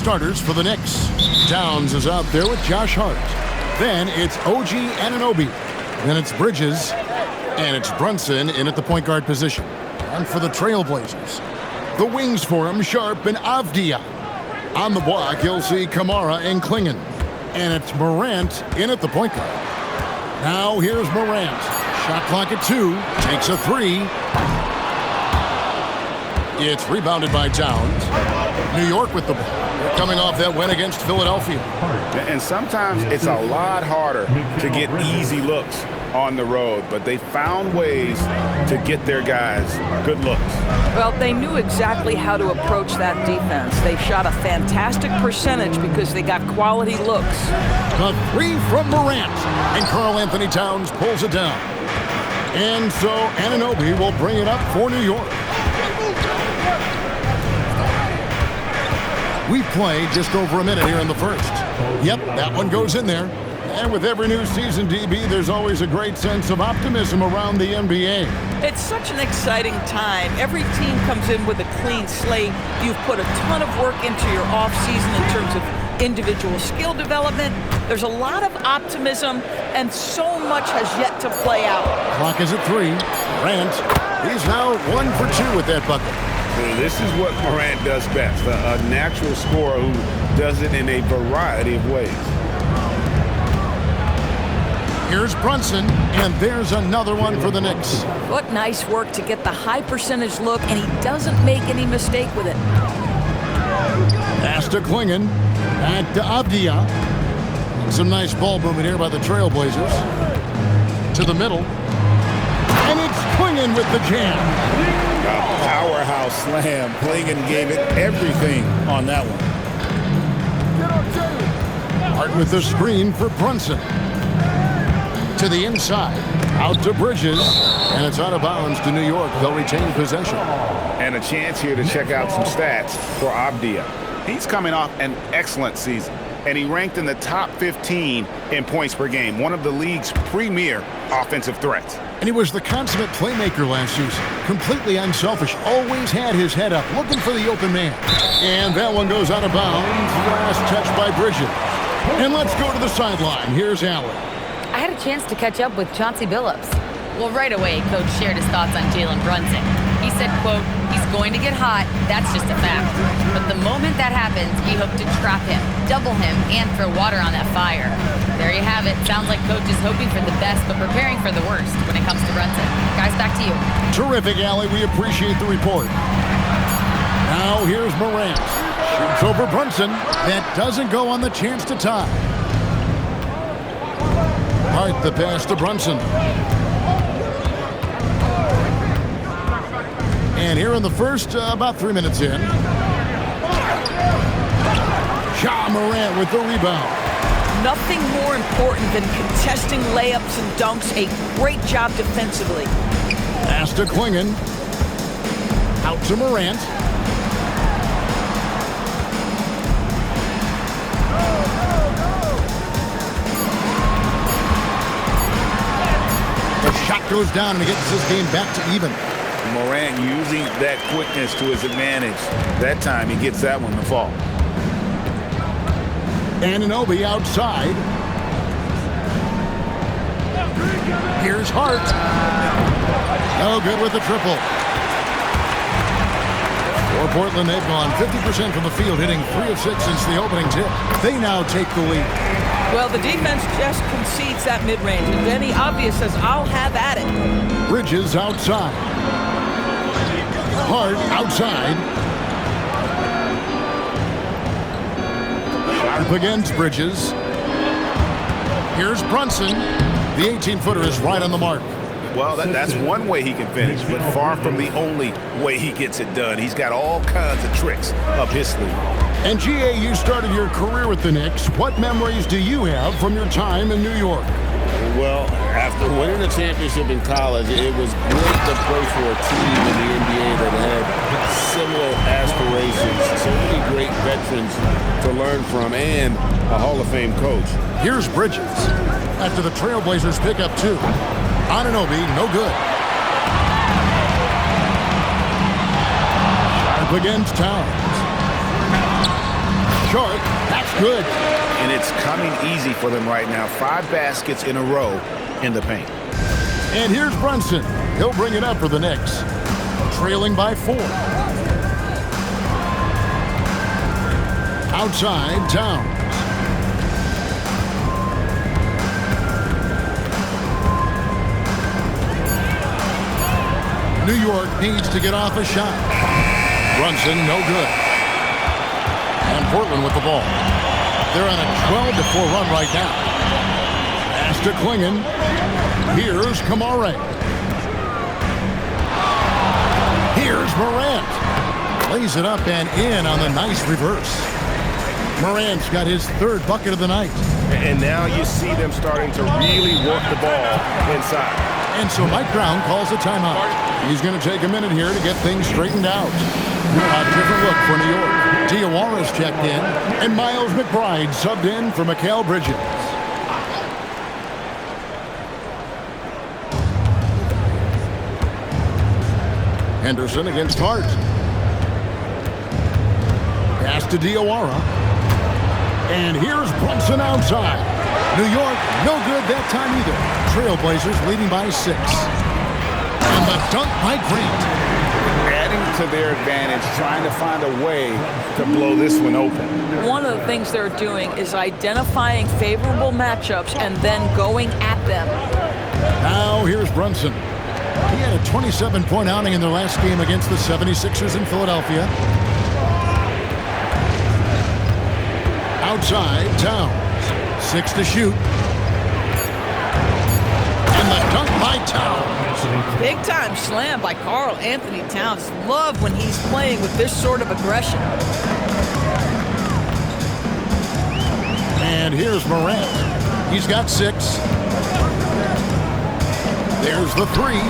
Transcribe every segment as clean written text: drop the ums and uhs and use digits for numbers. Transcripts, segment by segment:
Starters for the Knicks. Towns is out there with Josh Hart. Then it's OG Anunoby. Then it's Bridges. And it's Brunson in at the point guard position. And for the Trailblazers, the wings for him, Sharp and Avdia. On the block, you'll see Kamara and Klingon. And it's Morant in at the point guard. Now here's Morant. Shot clock at 2. Takes a 3. It's rebounded by Towns. New York with the ball. They're coming off that win against Philadelphia. And sometimes it's a lot harder to get easy looks on the road, but they found ways to get their guys good looks. Well, they knew exactly how to approach that defense. They shot a fantastic percentage because they got quality looks. The 3 from Morant, and Karl-Anthony Towns pulls it down. And so Anunoby will bring it up for New York. We played just over a minute here in the first. Yep, that one goes in there. And with every new season, DB, there's always a great sense of optimism around the NBA. It's such an exciting time. Every team comes in with a clean slate. You've put a ton of work into your offseason in terms of individual skill development. There's a lot of optimism, and so much has yet to play out. Clock is at 3. Morant, he's now 1 for 2 with that bucket. This is what Morant does best, a natural scorer who does it in a variety of ways. Here's Brunson, and there's another one for the Knicks. What nice work to get the high percentage look, and he doesn't make any mistake with it. Pass to Klingon, back to Avdia. Some nice ball movement here by the Trailblazers. To the middle. And it's Klingon with the jam. A powerhouse slam. Klingon gave it everything on that one. Hart with the screen for Brunson. To the inside. Out to Bridges. And it's out of bounds to New York. They'll retain possession. And a chance here to check out some stats for Avdia. He's coming off an excellent season, and he ranked in the top 15 in points per game, one of the league's premier offensive threats. And he was the consummate playmaker last season. Completely unselfish. Always had his head up, looking for the open man. And that one goes out of bounds. Last touch by Bridges. And let's go to the sideline. Here's Allen. I had a chance to catch up with Chauncey Billups. Well, right away, Coach shared his thoughts on Jalen Brunson. He said, quote, "He's going to get hot. That's just a fact. But the moment that happens, we hope to trap him, double him, and throw water on that fire." There you have it. Sounds like Coach is hoping for the best, but preparing for the worst when it comes to Brunson. Guys, back to you. Terrific, Allie. We appreciate the report. Now here's Morant. Shoots over Brunson. That doesn't go on the chance to tie. Hart the pass to Brunson. And here in the first, about 3 minutes in. Ja Morant with the rebound. Nothing more important than contesting layups and dunks. A great job defensively. Pass to Klingon. Out to Morant. The shot goes down and he gets this game back to even. Morant using that quickness to his advantage. That time he gets that one to fall. Anunoby outside. Here's Hart. No good with the triple. For Portland, they've gone 50% from the field, hitting 3 of 6 since the opening tip. They now take the lead. Well, the defense just concedes that mid-range, and Denny Obvious says, "I'll have at it." Bridges outside. Hart outside. Sharp against Bridges. Here's Brunson. The 18-footer is right on the mark. Well, that's one way he can finish, but far from the only way he gets it done. He's got all kinds of tricks up his sleeve. And G.A., you started your career with the Knicks. What memories do you have from your time in New York? Well, after winning a championship in college, it was great to play for a team in the NBA that had similar aspirations. So many great veterans to learn from and a Hall of Fame coach. Here's Bridges. After the Trailblazers pick up 2. Anunoby, no good. Sharp against Towns. short. That's good. And it's coming easy for them right now. 5 baskets in a row in the paint. And here's Brunson. He'll bring it up for the Knicks. Trailing by 4. Outside, Towns. New York needs to get off a shot. Brunson, no good. And Portland with the ball. They're on a 12-4 run right now. Pass to Klingon. Here's Kamare. Here's Morant. Plays it up and in on the nice reverse. Morant's got his 3rd bucket of the night. And now you see them starting to really work the ball inside. And so Mike Brown calls a timeout. He's going to take a minute here to get things straightened out. A different look for New York. Diawara's checked in, and Miles McBride subbed in for Mikal Bridges. Henderson against Hart. Pass to Diawara. And here's Brunson outside. New York, no good that time either. Trailblazers leading by 6. And the dunk by Grant. Adding to their advantage, trying to find a way to blow this one open. One of the things they're doing is identifying favorable matchups and then going at them. Now here's Brunson. He had a 27-point outing in their last game against the 76ers in Philadelphia. Outside, Towns. 6 to shoot. And the dunk by Towns. Big time slam by Karl Anthony Towns. Love when he's playing with this sort of aggression. And here's Morant. He's got 6. There's the 3.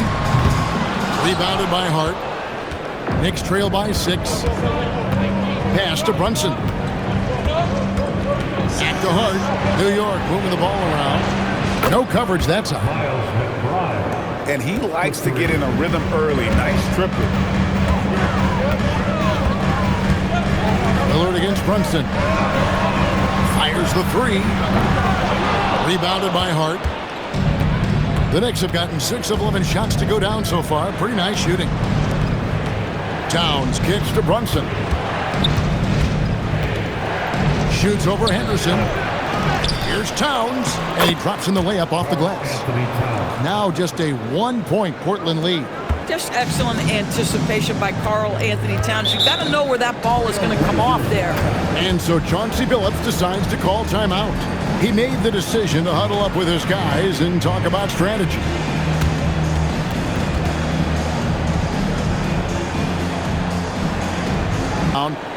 Rebounded by Hart. Knicks trail by 6. Pass to Brunson. Back to Hart. New York moving the ball around. No coverage that time. And he likes to get in a rhythm early. Nice triple. Lillard against Brunson. Fires the 3. Rebounded by Hart. The Knicks have gotten 6 of 11 shots to go down so far. Pretty nice shooting. Towns kicks to Brunson. Shoots over Henderson. Here's Towns, and he drops in the layup off the glass. Now just a 1-point Portland lead. Just excellent anticipation by Karl Anthony Towns. You've got to know where that ball is going to come off there. And so Chauncey Billups decides to call timeout. He made the decision to huddle up with his guys and talk about strategy.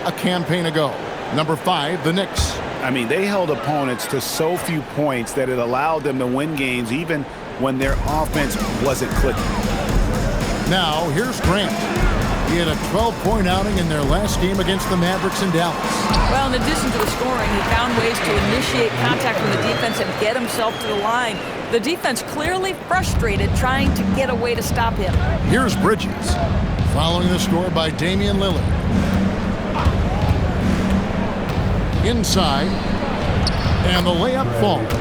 A campaign ago. Number 5, the Knicks. I mean, they held opponents to so few points that it allowed them to win games even when their offense wasn't clicking. Now, here's Grant. He had a 12-point outing in their last game against the Mavericks in Dallas. Well, in addition to the scoring, he found ways to initiate contact from the defense and get himself to the line. The defense clearly frustrated trying to get a way to stop him. Here's Bridges, following the score by Damian Lillard. Inside, and the layup falls.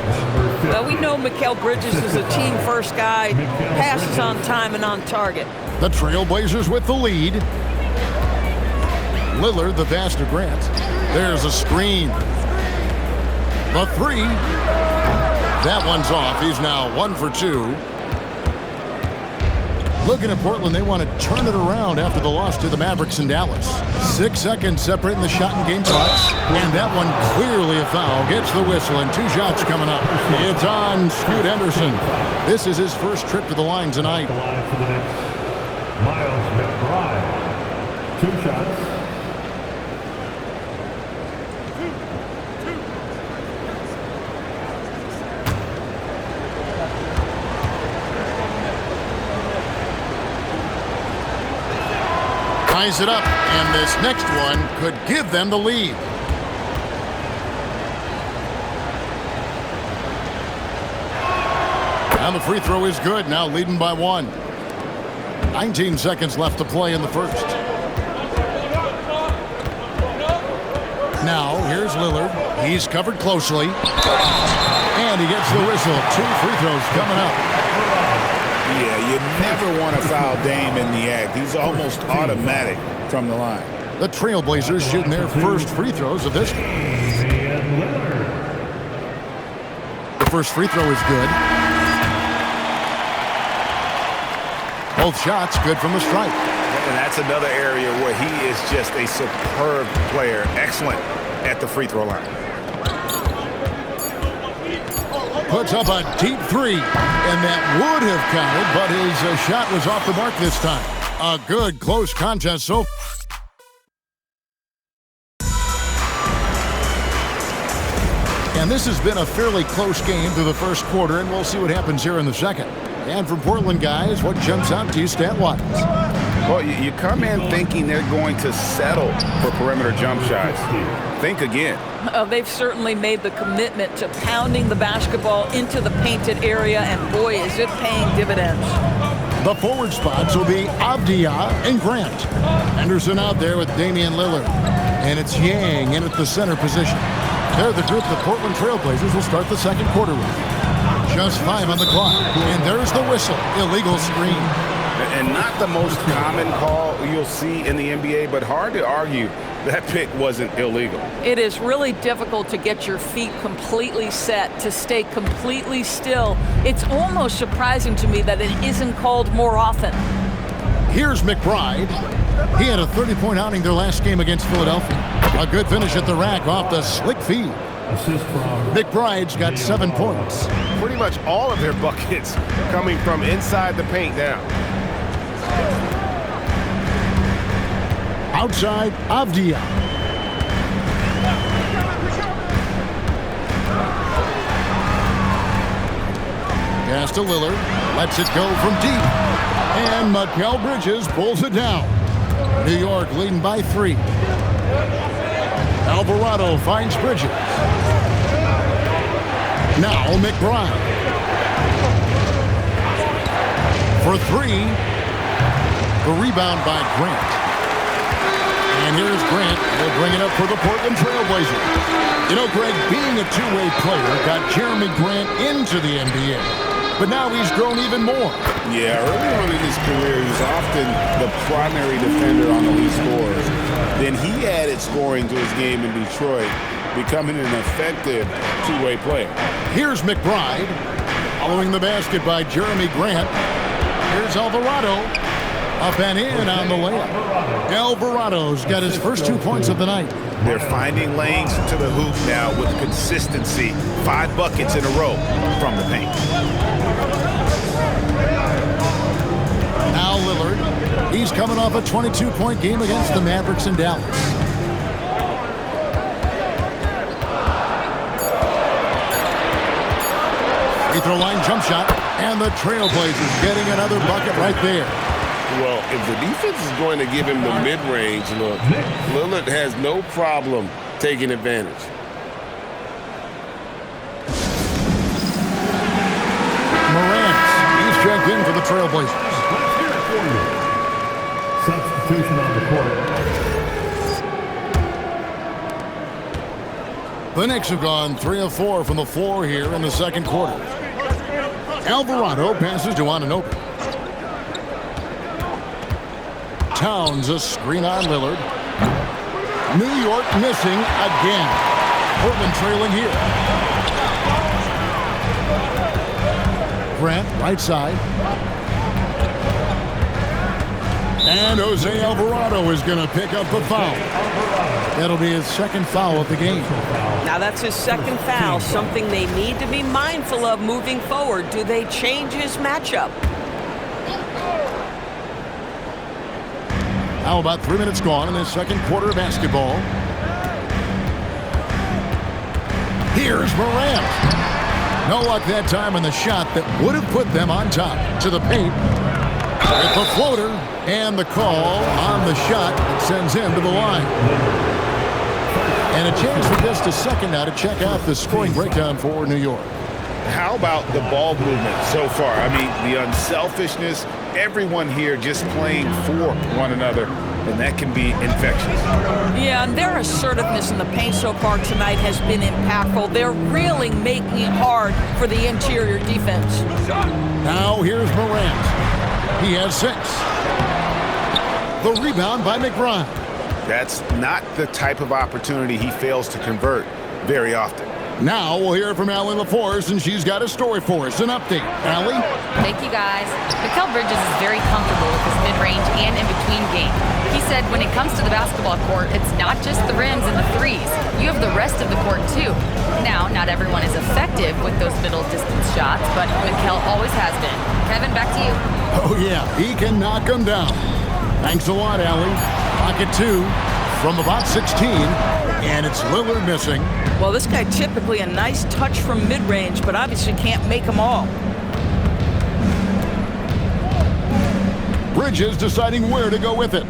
Well, we know Mikal Bridges is a team-first guy, passes on time and on target. The Trailblazers with the lead. Lillard, the pass to Grant. There's a screen. The 3. That one's off. He's now 1 for 2. Looking at Portland, they want to turn it around after the loss to the Mavericks in Dallas. 6 seconds separating the shot and game clocks. And that one clearly a foul. Gets the whistle and 2 shots coming up. It's on Scoot Henderson. This is his first trip to the line tonight. Miles McBride. 2 shots. Ties it up, and this next one could give them the lead. And the free throw is good, now leading by 1. 19 seconds left to play in the first. Now, here's Lillard. He's covered closely. And he gets the whistle. 2 free throws coming up. Yeah, you never want to foul Dame in the act. He's almost automatic from the line. The Trailblazers shooting their first free throws of this one. The first free throw is good. Both shots good from the stripe. And that's another area where he is just a superb player. Excellent at the free throw line. Puts up a deep three, and that would have counted, but his shot was off the mark this time. A good close contest so far. And this has been a fairly close game through the first quarter, and we'll see what happens here in the second. And from Portland, guys, what jumps out to you stat-wise? Well, you come in thinking they're going to settle for perimeter jump shots. Think again. They've certainly made the commitment to pounding the basketball into the painted area, and boy, is it paying dividends. The forward spots will be Avdia and Grant. Henderson out there with Damian Lillard. And it's Yang in at the center position. They're the group the Portland Trailblazers will start the second quarter with. Just 5 on the clock. And there's the whistle. Illegal screen. And not the most common call you'll see in the NBA, but hard to argue that pick wasn't illegal. It is really difficult to get your feet completely set, to stay completely still. It's almost surprising to me that it isn't called more often. Here's McBride. He had a 30-point outing their last game against Philadelphia. A good finish at the rack off the slick feed. Assist from McBride's got 7 points. Pretty much all of their buckets coming from inside the paint now. Outside, Avdia. Pass to Lillard. Lets it go from deep. And Mikal Bridges pulls it down. New York leading by 3. Alvarado finds Bridges. Now McBride. For 3. The rebound by Grant. And here's Grant. He'll bring it up for the Portland Trailblazers. You know, Greg, being a two-way player got Jeremy Grant into the NBA. But now he's grown even more. Yeah, early on in his career, he was often the primary defender on the lead scorers. Then he added scoring to his game in Detroit, becoming an effective two-way player. Here's McBride. Following the basket by Jeremy Grant. Here's Alvarado. Up and in on the layup. Alvarado's got his first 2 points of the night. They're finding lanes to the hoop now with consistency. 5 buckets in a row from the paint. Now Lillard. He's coming off a 22-point game against the Mavericks in Dallas. Free throw line jump shot. And the Trailblazers getting another bucket right there. Well, if the defense is going to give him the mid-range look, Lillard has no problem taking advantage. Morant, he's checked in for the Trailblazers. substitution on the court. The Knicks have gone 3 of 4 from the floor here in the second quarter. Alvarado passes to Anunoby. Towns a screen on Lillard. New York missing again. Portland trailing here. Grant, right side. And Jose Alvarado is going to pick up the foul. That'll be his second foul of the game. Now that's his second foul, something they need to be mindful of moving forward. Do they change his matchup? Now about 3 minutes gone in this second quarter of basketball. Here's Morant. No luck that time on the shot that would have put them on top. To the paint. With the floater and the call on the shot that sends him to the line. And a chance for just a second now to check out the scoring breakdown for New York. How about the ball movement so far? I mean, the unselfishness, everyone here just playing for one another. and that can be infectious. Yeah, and their assertiveness in the paint so far tonight has been impactful. They're really making it hard for the interior defense. Now here's Morant. He has 6. The rebound by McBride. That's not the type of opportunity he fails to convert very often. Now we'll hear from Allie LaForce, and she's got a story for us. An update. Allie? Thank you, guys. Mikal Bridges is very comfortable with his mid-range and in-between game. He said when it comes to the basketball court, it's not just the rims and the threes. You have the rest of the court, too. Now, not everyone is effective with those middle-distance shots, but Mikal always has been. Kevin, back to you. Oh, yeah. He can knock them down. Thanks a lot, Allie. Pocket 2 from about 16, and it's Lillard missing. Well, this guy typically a nice touch from mid-range, but obviously can't make them all. Bridges deciding where to go with it.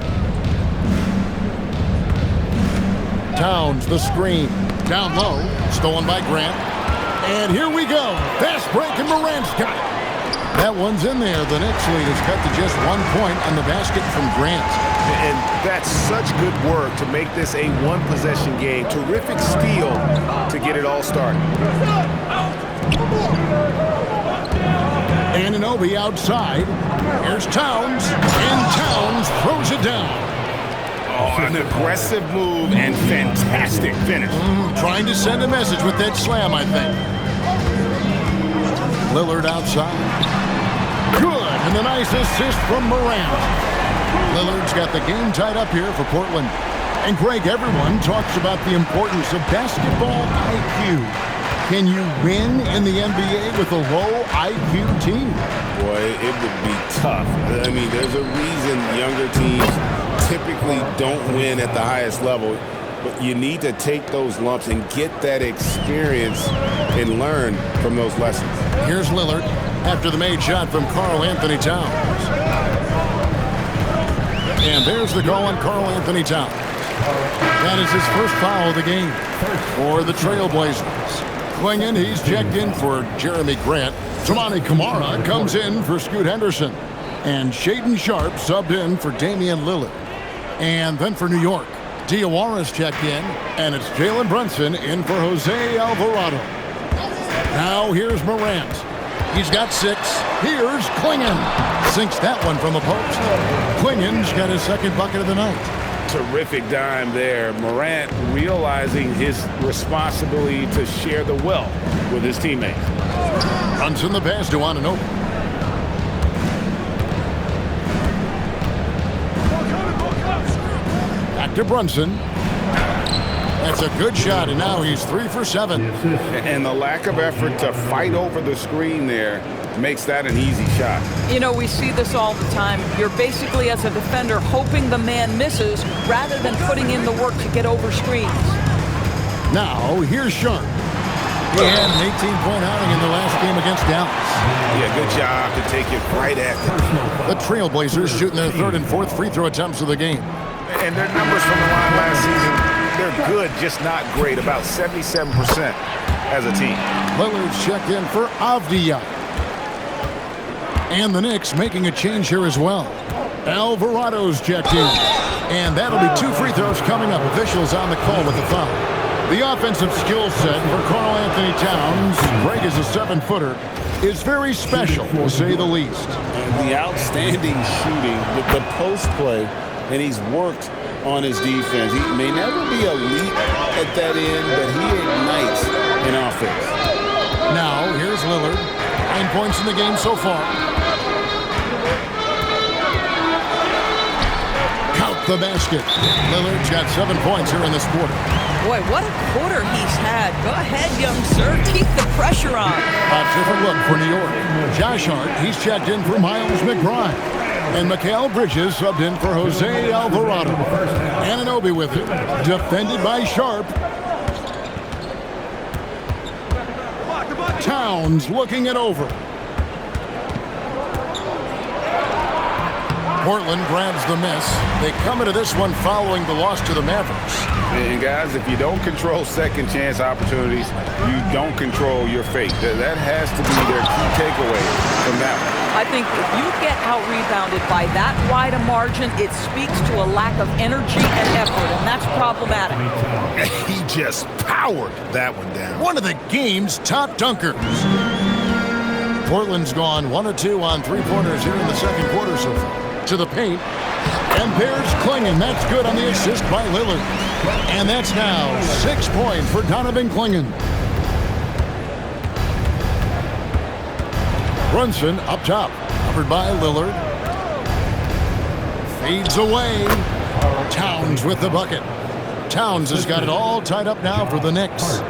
Towns, the screen. Down low, stolen by Grant. And here we go. Fast break, and Morant's got it. That one's in there. The Knicks lead is cut to just 1 point on the basket from Grant. And that's such good work to make this a one-possession game. Terrific steal to get it all started. Anunoby outside. Here's Towns, and Towns throws it down. Oh, an aggressive move and fantastic finish. Trying to send a message with that slam, I think. Lillard outside. Good, and a nice assist from Morant. Lillard's got the game tied up here for Portland. And Greg, everyone talks about the importance of basketball IQ. Can you win in the NBA with a low IQ team? Boy, it would be tough. I mean, there's a reason younger teams typically don't win at the highest level. But you need to take those lumps and get that experience and learn from those lessons. Here's Lillard after the made shot from Karl Anthony Towns. And there's the call on Karl Anthony Towns. That is his first foul of the game for the Trailblazers. Clingan, he's checked in for Jeremy Grant. Toumani Camara comes in for Scoot Henderson. And Shaedon Sharpe subbed in for Damian Lillard. And then for New York, Diawara's checked in, and it's Jalen Brunson in for Jose Alvarado. Now here's Morant. He's got 6. Here's Clingan. Sinks that one from the post. Clingan's got his second bucket of the night. Terrific dime there. Morant realizing his responsibility to share the wealth with his teammates. Brunson the pass to Anunoby. Back to Brunson. That's a good shot, and now he's 3 for 7. And the lack of effort to fight over the screen there makes that an easy shot. You know, we see this all the time. You're basically, as a defender, hoping the man misses rather than putting in the work to get over screens. Now, here's Sharpe. He had an 18-point outing in the last game against Dallas. Yeah, good job to take it right at them. The Trailblazers shooting their 3rd and 4th free throw attempts of the game. And their numbers from the line last season, they're good, just not great. About 77% as a team. Lillard's checked in for Avdija. And the Knicks making a change here as well. Alvarado's checked in. And that'll be 2 free throws coming up. Officials on the call with the foul. The offensive skill set for Karl Anthony Towns, Greg is a 7-footer, is very special, to say the least. And the outstanding shooting, the post play, and he's worked on his defense. He may never be elite at that end, but he ignites in offense. Now, here's Lillard. 9 points in the game so far. Count the basket. Lillard's got 7 points here in this quarter. Boy, what a quarter he's had. Go ahead, young sir. Keep the pressure on. A different look for New York. Josh Hart, he's checked in for Miles McBride. And Mikal Bridges subbed in for Jose Alvarado. Anunoby with it. Defended by Sharpe. Towns looking it over. Portland grabs the miss. They come into this one following the loss to the Mavericks. And guys, if you don't control second chance opportunities, you don't control your fate. That has to be their key takeaway from that one. I think if you get out-rebounded by that wide a margin, it speaks to a lack of energy and effort, and that's problematic. He just powered that one down. One of the game's top dunkers. Portland's gone 1 of 2 on three-pointers here in the second quarter so far. To the paint. And there's Clingan. That's good on the assist by Lillard. And that's now 6 points for Donovan Clingan. Brunson up top. Covered by Lillard. Fades away. Towns with the bucket. Towns has got it all tied up now for the Knicks.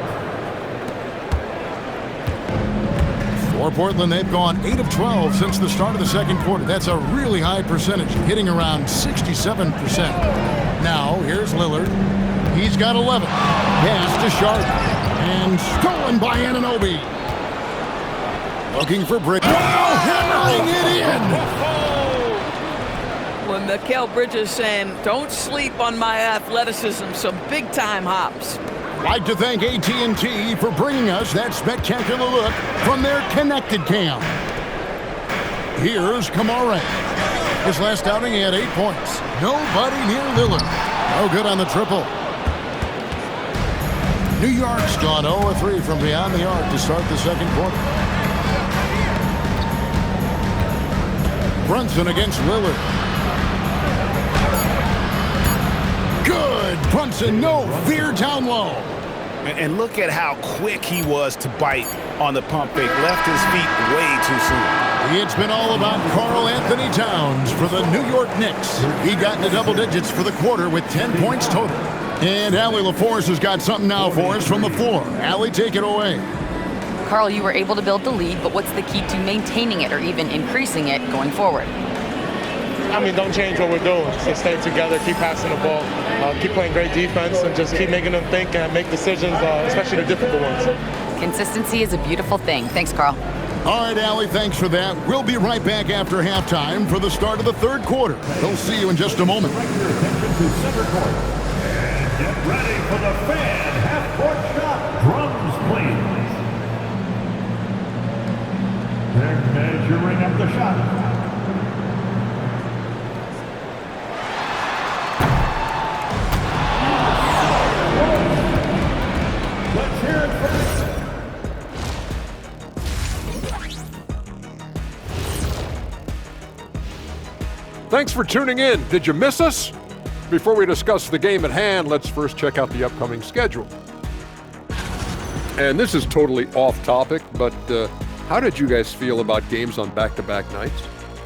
For Portland, they've gone 8 of 12 since the start of the second quarter. That's a really high percentage, hitting around 67%. Now, here's Lillard. He's got 11. Pass to Sharp. And stolen by Anunoby. Looking for Bridges. Oh, hammering it in! When Mikal Bridges saying, don't sleep on my athleticism, some big-time hops. Like to thank AT&T for bringing us that spectacular look from their connected cam. Here's Kamara. His last outing, he had 8 points. Nobody near Lillard. No good on the triple. New York's gone 0 of 3 from beyond the arc to start the second quarter. Brunson against Lillard. Good! Brunson, no fear down low. And look at how quick he was to bite on the pump fake. Left his feet way too soon. It's been all about Karl Anthony Towns for the New York Knicks. He got into double digits for the quarter with 10 points total. And Allie LaForce has got something now for us from the floor. Allie, take it away. Karl, you were able to build the lead, but what's the key to maintaining it or even increasing it going forward? I mean, don't change what we're doing. So stay together, keep passing the ball, keep playing great defense, and just keep making them think and make decisions, especially the difficult ones. Consistency is a beautiful thing. Thanks, Karl. All right, Allie, thanks for that. We'll be right back after halftime for the start of the third quarter. We'll see you in just a moment. Get ready for the fan half-court shot. Drums, please. They're measuring up the shot. Thanks for tuning in. Did you miss us? Before we discuss the game at hand, let's first check out the upcoming schedule. And this is totally off topic, but how did you guys feel about games on back-to-back nights?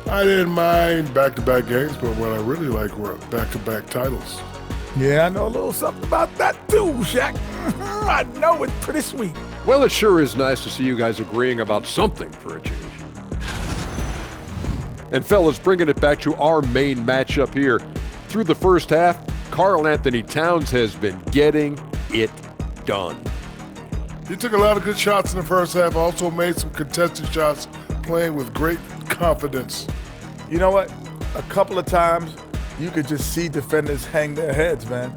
I didn't mind back-to-back games, but what I really liked were back-to-back titles. Yeah, I know a little something about that too, Shaq. I know it's pretty sweet. Well, it sure is nice to see you guys agreeing about something for a change. And fellas, bringing it back to our main matchup here. Through the first half, Karl Anthony Towns has been getting it done. He took a lot of good shots in the first half, also made some contested shots, playing with great confidence. You know what? A couple of times, you could just see defenders hang their heads, man.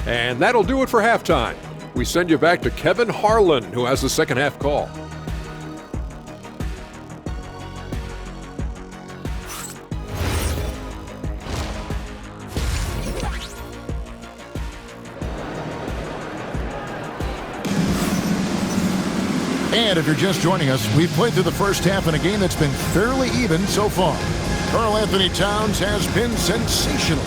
And that'll do it for halftime. We send you back to Kevin Harlan, who has the second half call. And if you're just joining us, we've played through the first half in a game that's been fairly even so far. Karl Anthony Towns has been sensational.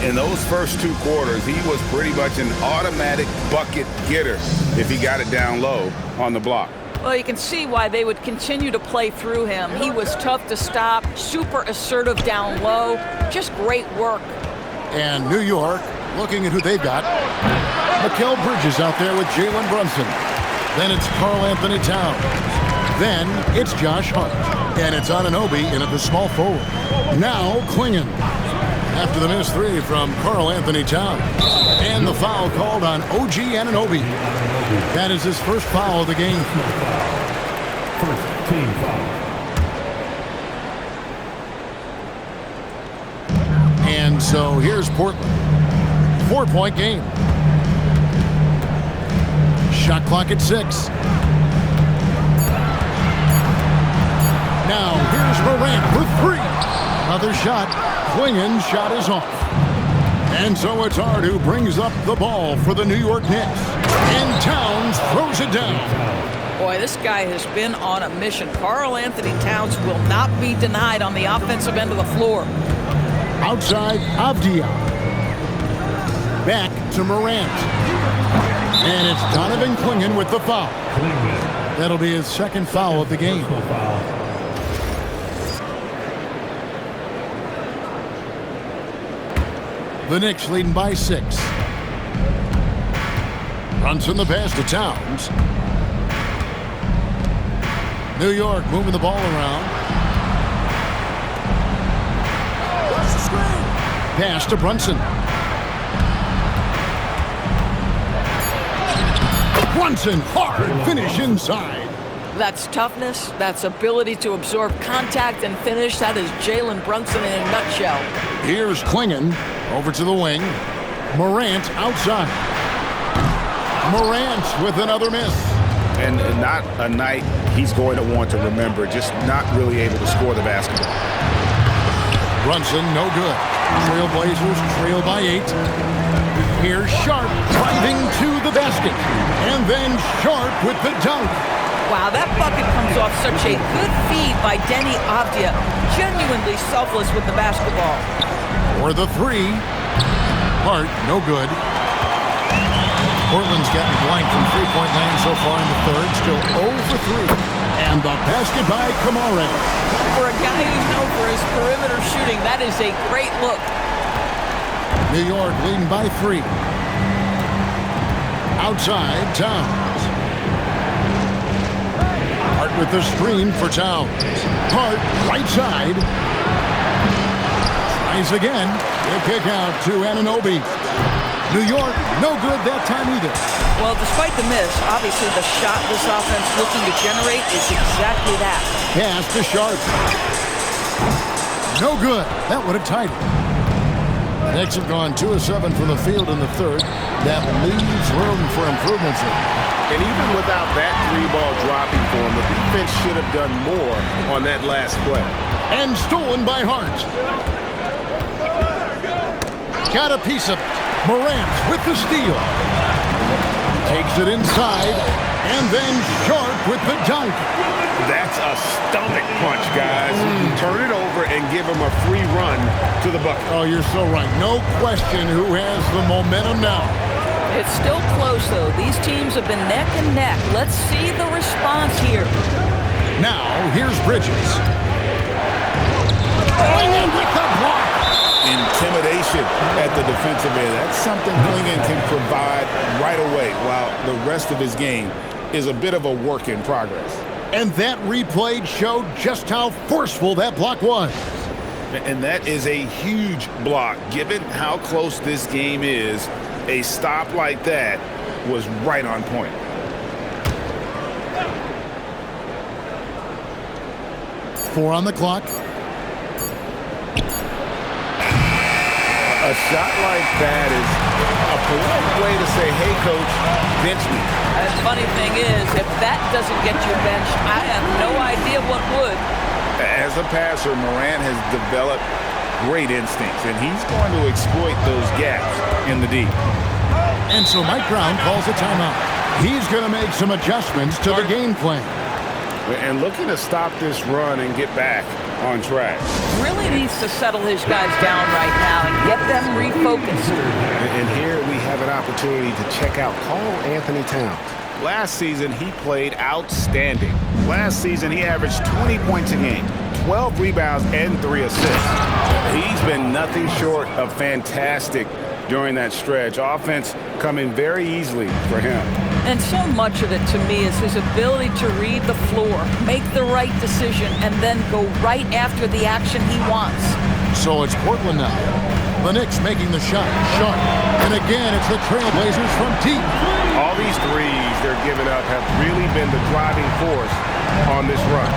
In those first 2 quarters, he was pretty much an automatic bucket getter if he got it down low on the block. Well, you can see why they would continue to play through him. He was tough to stop, super assertive down low, just great work. And New York, looking at who they've got. Mikal Bridges out there with Jalen Brunson. Then it's Karl Anthony Towns. Then it's Josh Hart. And it's Anunoby in at the small forward. Now Clingan. After the missed 3 from Karl Anthony Towns. And the foul called on OG Anunoby. That is his first foul of the game. First team foul. And so here's Portland. 4-point game. Shot clock at 6. Now here's Morant for 3. Another shot. Klingen's shot is off. And so it's Hart who brings up the ball for the New York Knicks. And Towns throws it down. Boy, this guy has been on a mission. Karl Anthony Towns will not be denied on the offensive end of the floor. Outside, Avdia. Back to Morant. And it's Donovan Clingan with the foul. That'll be his second foul of the game. The Knicks leading by 6. Brunson the pass to Towns. New York moving the ball around. Pass to Brunson. Brunson, hard finish inside. That's toughness. That's ability to absorb contact and finish. That is Jalen Brunson in a nutshell. Here's Klingan over to the wing. Morant outside. Morant with another miss. And not a night he's going to want to remember, just not really able to score the basketball. Brunson, no good. Trailblazers trail by 8. Here's Sharp driving to the basket. And then Sharp with the dunk. Wow, that bucket comes off such a good feed by Denny Avdia. Genuinely selfless with the basketball. For the 3. Hart, no good. Portland's gotten blank from three-point land so far in the third. Still 0 for 3. And the basket by Kamara. For a guy who's known for his perimeter shooting, that is a great look. New York leading by 3. Outside, Towns. Hart with the screen for Towns. Hart, right side. Tries again. He'll kick out to Anunoby. New York, no good that time either. Well, despite the miss, obviously the shot this offense looking to generate is exactly that. Pass to Sharp. No good. That would have tied it. The Knicks have gone 2 of 7 from the field in the third. That leaves room for improvements. And even without that 3-ball dropping for him, the defense should have done more on that last play. And stolen by Hart. Got a piece of it. Morant with the steal. Takes it inside. And then Sharp with the dunk. That's a stomach punch, guys. Turn it over and give him a free run to the bucket. Oh, you're so right. No question who has the momentum now. It's still close, though. These teams have been neck and neck. Let's see the response here. Now, here's Bridges. Klingan with the block. Intimidation at the defensive end. That's something Klingan can provide right away, while the rest of his game is a bit of a work in progress. And that replay showed just how forceful that block was. And that is a huge block. Given how close this game is, a stop like that was right on point. Four on the clock. A shot like that is a polite way to say, hey, coach, bench me. And the funny thing is, if that doesn't get you benched, I have no idea what would. As a passer, Morant has developed great instincts, and he's going to exploit those gaps in the D. And so Mike Brown calls a timeout. He's going to make some adjustments to the game plan. And looking to stop this run and get back on track. Really needs to settle his guys down right now and get them refocused. And here we have an opportunity to check out Karl Anthony Towns. Last season, he played outstanding. Last season, he averaged 20 points a game, 12 rebounds, and 3 assists. He's been nothing short of fantastic during that stretch. Offense coming very easily for him. And so much of it, to me, is his ability to read the floor, make the right decision, and then go right after the action he wants. So it's Portland now. The Knicks making the shot. Sharp. And again, it's the Trailblazers from deep. All these threes they're giving up have really been the driving force on this run.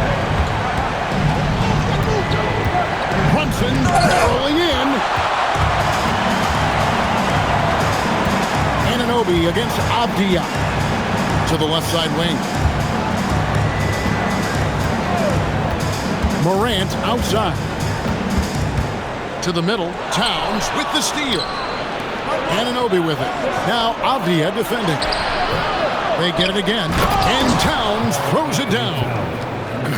Brunson barreling in. Anunoby against Avdia. To the left side wing. Morant outside. To the middle. Towns with the steal. Anunoby with it. Now Avdia defending. They get it again. And Towns throws it down.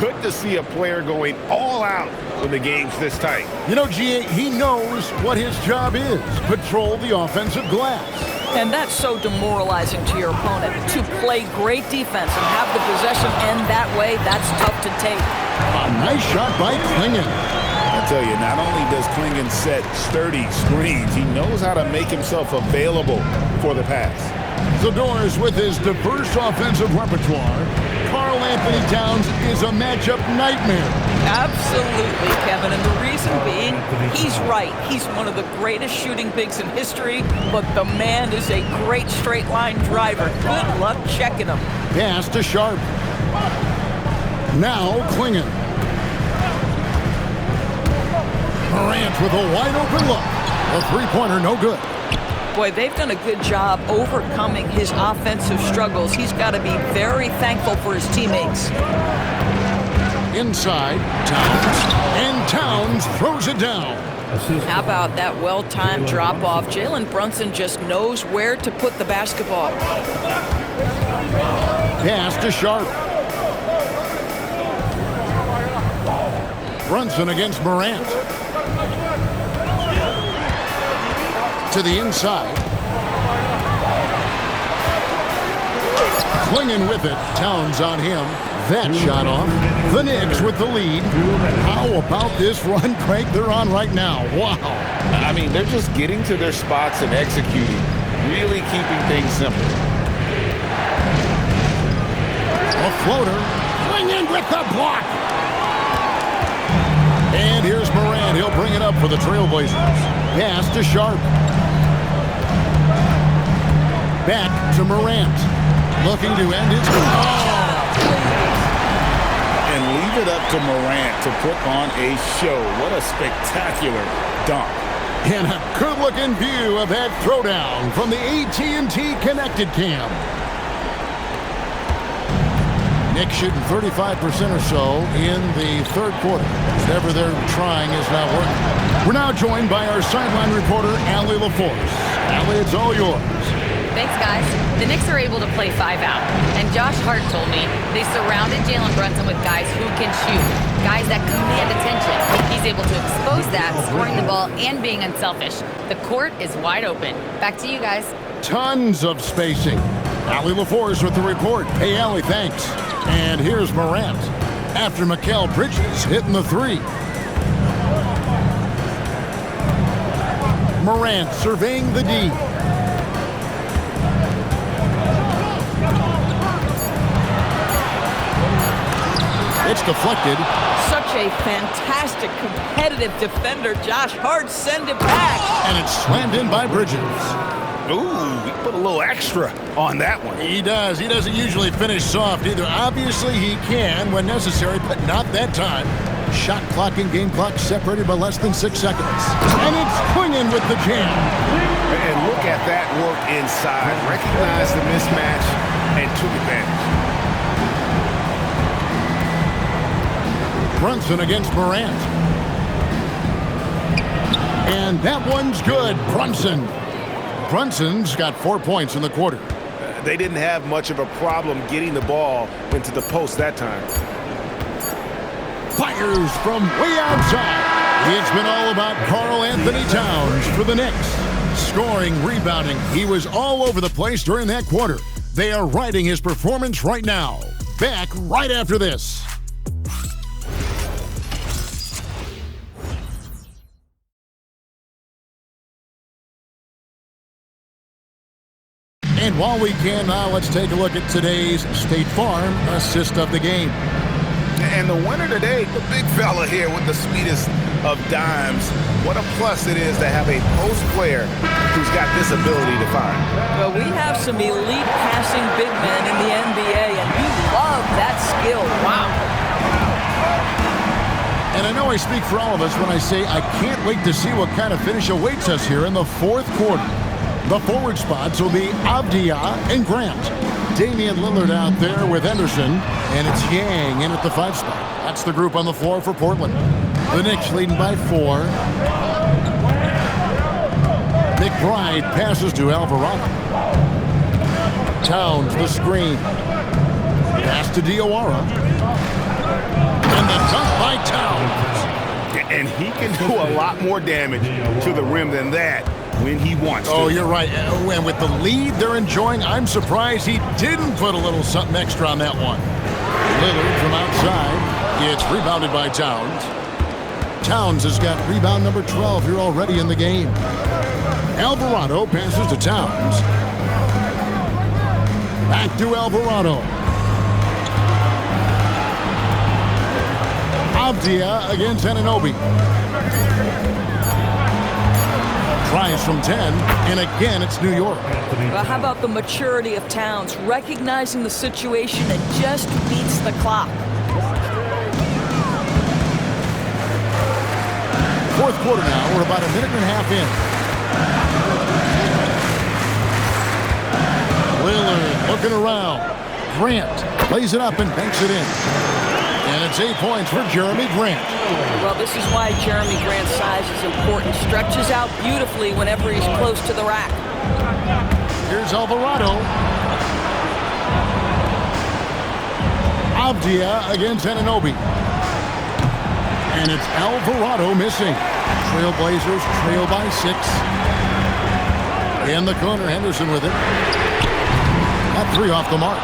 Good to see a player going all out when the game's this tight. You know, G.A., he knows what his job is. Patrol the offensive glass. And that's so demoralizing to your opponent. To play great defense and have the possession end that way, that's tough to take. A nice shot by Clingan. I tell you, not only does Clingan set sturdy screens, he knows how to make himself available for the pass. Zador's with his diverse offensive repertoire. Karl Anthony Towns is a matchup nightmare. Absolutely, Kevin. And the reason being, he's right. He's one of the greatest shooting bigs in history, but the man is a great straight-line driver. Good luck checking him. Pass to Sharp. Now Clingan. Morant with a wide-open look. A three-pointer, no good. Boy, they've done a good job overcoming his offensive struggles. He's got to be very thankful for his teammates. Inside, Towns. And Towns throws it down. How about that well-timed drop-off? Jalen Brunson just knows where to put the basketball. Pass to Sharp. Brunson against Morant. To the inside. Clingan with it. Towns on him. That shot off. The Knicks with the lead. How about this run crank they're on right now? Wow. I mean, they're just getting to their spots and executing. Really keeping things simple. A floater. Clingan with the block. And here's Morant. He'll bring it up for the Trailblazers. Pass to Sharp. Back to Morant. Looking to end his And leave it up to Morant to put on a show. What a spectacular dunk. And a good-looking view of that throwdown from the AT&T Connected Cam. Knicks shooting 35% or so in the third quarter. Whatever they're trying is not working. We're now joined by our sideline reporter, Allie LaForce. Allie, it's all yours. Thanks, guys. The Knicks are able to play 5 out. And Josh Hart told me they surrounded Jalen Brunson with guys who can shoot, guys that command attention. He's able to expose that, scoring the ball and being unselfish. The court is wide open. Back to you guys. Tons of spacing. Allie LaForce with the report. Hey, Allie, thanks. And here's Morant after Mikal Bridges hitting the three. Morant surveying the D. It's deflected. Such a fantastic, competitive defender. Josh Hart send it back. And it's slammed in by Bridges. Ooh, he put a little extra on that one. He does. He doesn't usually finish soft either. Obviously, he can when necessary, but not that time. Shot clock and game clock separated by less than 6 seconds. And it's Clingan with the jam. And look at that work inside. Recognized the mismatch and took advantage. Brunson against Morant. And that one's good. Brunson's got 4 points in the quarter. They didn't have much of a problem getting the ball into the post that time. Fires from way outside. It's been all about Karl Anthony Towns for the Knicks. Scoring, rebounding. He was all over the place during that quarter. They are riding his performance right now. Back right after this. And while we can now, let's take a look at today's State Farm assist of the game. And the winner today, the big fella here with the sweetest of dimes. What a plus it is to have a post player who's got this ability to find. Well, we have some elite passing big men in the NBA, and you love that skill. Wow. And I know I speak for all of us when I say I can't wait to see what kind of finish awaits us here in the fourth quarter. The forward spots will be Avdia and Grant. Damian Lillard out there with Henderson, and it's Yang in at the 5 spot. That's the group on the floor for Portland. The Knicks leading by 4. McBride passes to Alvarado. Towns the screen. Pass to Diawara. And the dunk by Towns. And he can do a lot more damage to the rim than that when he wants to. Oh, you're right. And with the lead they're enjoying, I'm surprised he didn't put a little something extra on that one. Lillard from outside. It's rebounded by Towns. Towns has got rebound number 12 here already in the game. Alvarado passes to Towns. Back to Alvarado. Avdia against Anunoby. Tries from 10, and again it's New York. Well, how about the maturity of Towns, recognizing the situation and just beats the clock. Fourth quarter now, we're about a minute and a half in. Lillard looking around. Grant plays it up and banks it in. And it's 8 points for Jeremy Grant. Well, this is why Jeremy Grant's size is important. Stretches out beautifully whenever he's close to the rack. Here's Alvarado. Avdia against Anunoby. And it's Alvarado missing. Trailblazers trail by 6. In the corner, Henderson with it. That 3 off the mark.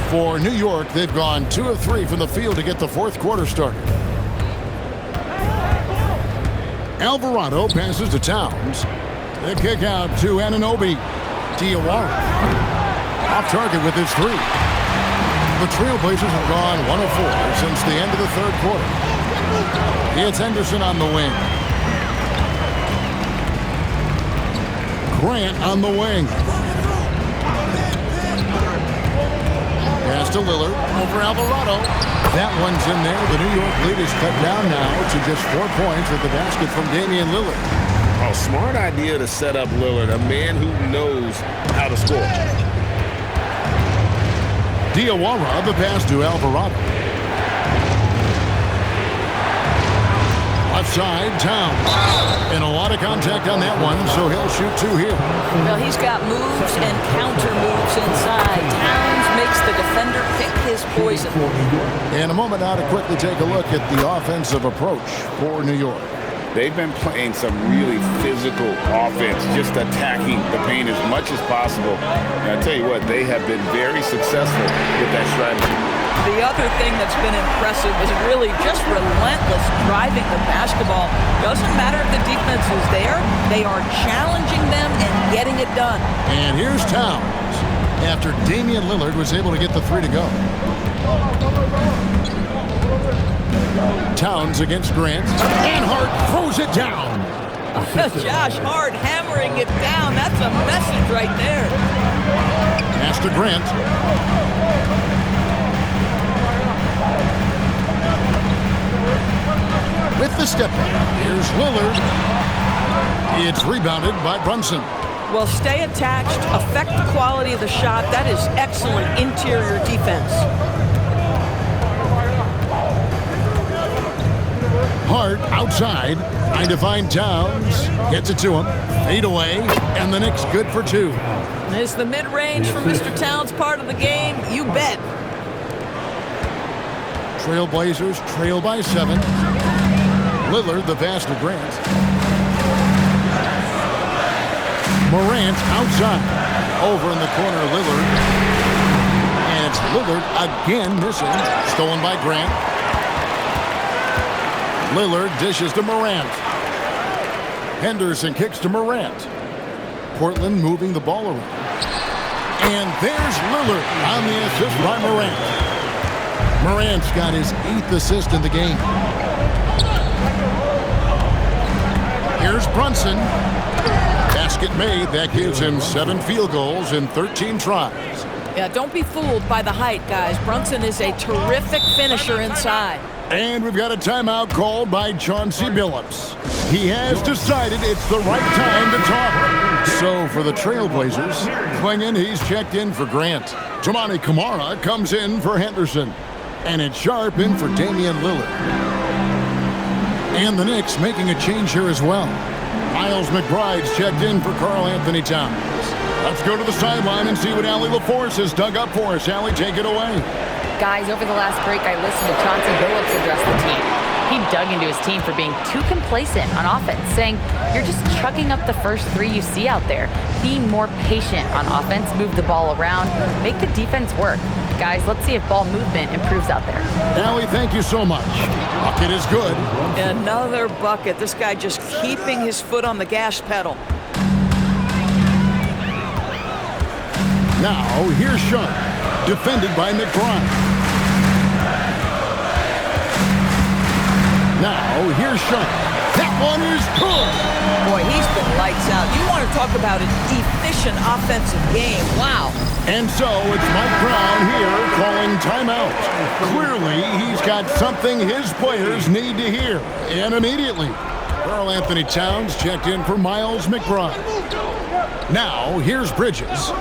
For New York, they've gone 2 of 3 from the field to get the fourth quarter started. Alvarado passes to Towns. The kick out to Anunoby. Diawara off target with his 3. The Trailblazers have gone 1 of 4 since the end of the third quarter. It's Henderson on the wing. Grant on the wing. Pass to Lillard over Alvarado. That one's in there. The New York lead is cut down now to just 4 points with the basket from Damian Lillard. Oh, smart idea to set up Lillard, a man who knows how to score. Diawara, the pass to Alvarado. Left side, Towns. And a lot of contact on that one, so he'll shoot 2 here. Well, he's got moves and counter moves inside. Towns makes the defender pick his poison. In a moment now to quickly take a look at the offensive approach for New York. They've been playing some really physical offense, just attacking the paint as much as possible. And I tell you what, they have been very successful with that strategy. The other thing that's been impressive is really just relentless driving the basketball. Doesn't matter if the defense is there, they are challenging them and getting it done. And here's Towns after Damian Lillard was able to get the 3 to go. Towns against Grant, and Hart throws it down. Josh Hart hammering it down. That's a message right there. Pass to Grant. With the step back, here's Lillard. It's rebounded by Brunson. Well, stay attached, affect the quality of the shot. That is excellent interior defense. Hart outside, trying to find Towns. Gets it to him. Fade away, and the Knicks good for 2. Is the mid-range from Mr. Towns part of the game? You bet. Trailblazers trail by 7. Lillard, the pass to Grant. Morant outside. Over in the corner, Lillard. And it's Lillard again missing. Stolen by Grant. Lillard dishes to Morant. Henderson kicks to Morant. Portland moving the ball around. And there's Lillard on the assist by Morant. Morant's got his 8th assist in the game. Here's Brunson. Basket made. That gives him 7 field goals in 13 tries. Yeah, don't be fooled by the height, guys. Brunson is a terrific finisher inside. And we've got a timeout called by Chauncey Billups. He has decided it's the right time to talk. So for the Trailblazers, Klingon, he's checked in for Grant. Toumani Camara comes in for Henderson. And it's Sharp in for Damian Lillard. And the Knicks making a change here as well. Miles McBride's checked in for Karl-Anthony Towns. Let's go to the sideline and see what Allie LaForce has dug up for us. Allie, take it away. Guys, over the last break, I listened to Chauncey Billups address the team. He dug into his team for being too complacent on offense, saying, you're just chucking up the first three you see out there. Be more patient on offense, move the ball around, make the defense work. Guys, let's see if ball movement improves out there. Allie, thank you so much. Bucket is good. Another bucket. This guy just keeping his foot on the gas pedal. Now, here's Sharp, defended by McBride. Now, here's Sharp. That one is good. Boy, he's been lights out. You want to talk about an efficient offensive game. Wow. And so it's Mike Brown here calling timeout. Clearly, he's got something his players need to hear. And immediately, Karl-Anthony Towns checked in for Miles McBride. Now, here's Bridges.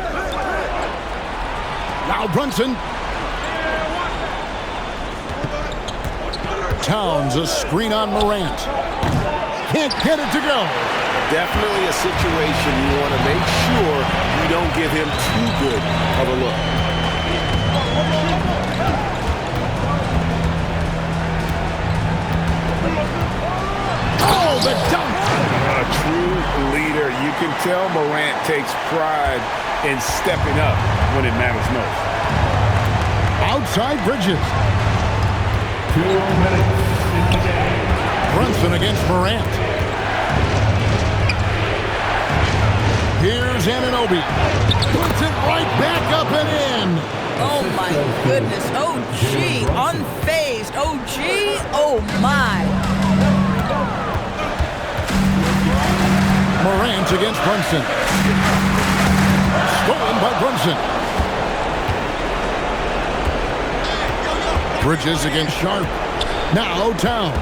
Now Brunson. Towns, a screen on Morant. Can't get it to go. Definitely a situation you want to make sure you don't give him too good of a look. Oh, the dunk! A true leader. You can tell Morant takes pride in stepping up when it matters most. Outside Bridges. 2 minutes in the game. Brunson against Morant. Here's Anunoby. Puts it right back up and in. Oh, my goodness. OG, unfazed. OG, oh, my. Morant against Brunson. Stolen by Brunson. Bridges against Sharp. Now Towns.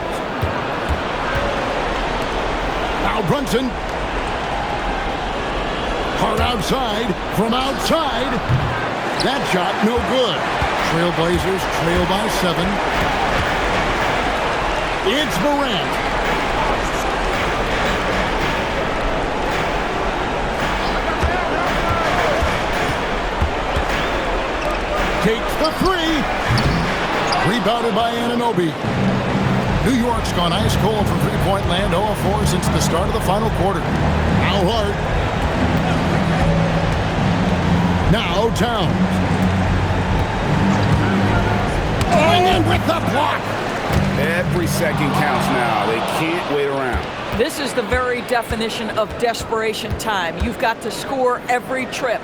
Now Brunson. Hard outside. From outside. That shot no good. Trailblazers trail by 7. It's Morant. Takes the three. Rebounded by Anunoby. New York's gone ice cold from three-point land, 0-4 since the start of the final quarter. Now Hart. Now Towns. And with the block. Every second counts now. They can't wait around. This is the very definition of desperation time. You've got to score every trip.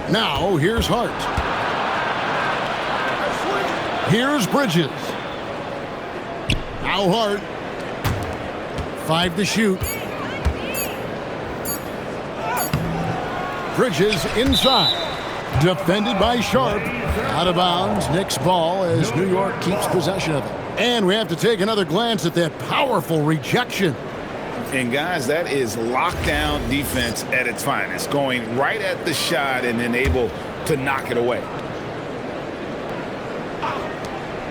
Now here's Hart. Here's Bridges. Now Hart. 5 to shoot. Bridges inside. Defended by Sharp. Out of bounds. Knicks ball as New York keeps possession of it. And we have to take another glance at that powerful rejection. And guys, that is lockdown defense at its finest. Going right at the shot and then able to knock it away.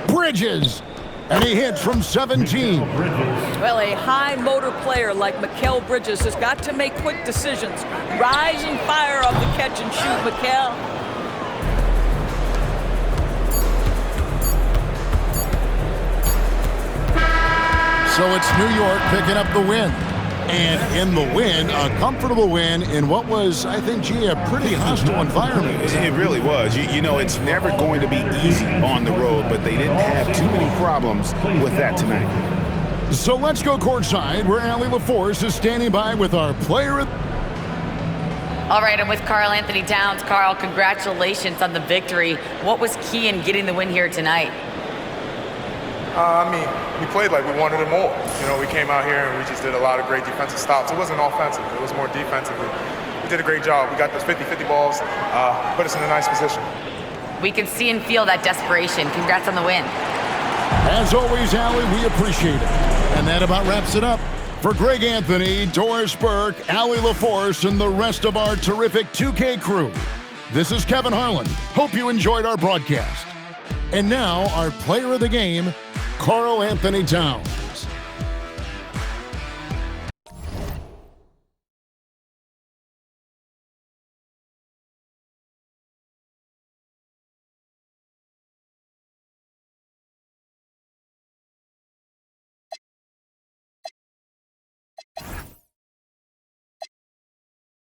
Bridges, and he hits from 17. Well, a high motor player like Mikal Bridges has got to make quick decisions. Rise and fire off the catch and shoot, Mikal. So it's New York picking up the win. And in the win, a comfortable win in what was, I think, G, a pretty hostile environment. It really was. You know, it's never going to be easy on the road, but they didn't have too many problems with that tonight. So let's go courtside, where Allie LaForce is standing by with our player. All right, I'm with Karl-Anthony Towns. Carl, congratulations on the victory. What was key in getting the win here tonight? We played like we wanted it more. You know, we came out here and we just did a lot of great defensive stops. It wasn't offensive, it was more defensively. We did a great job. We got those 50-50 balls, put us in a nice position. We can see and feel that desperation. Congrats on the win. As always, Allie, we appreciate it. And that about wraps it up. For Greg Anthony, Doris Burke, Allie LaForce, and the rest of our terrific 2K crew, this is Kevin Harlan. Hope you enjoyed our broadcast. And now, our player of the game, Karl Anthony Towns.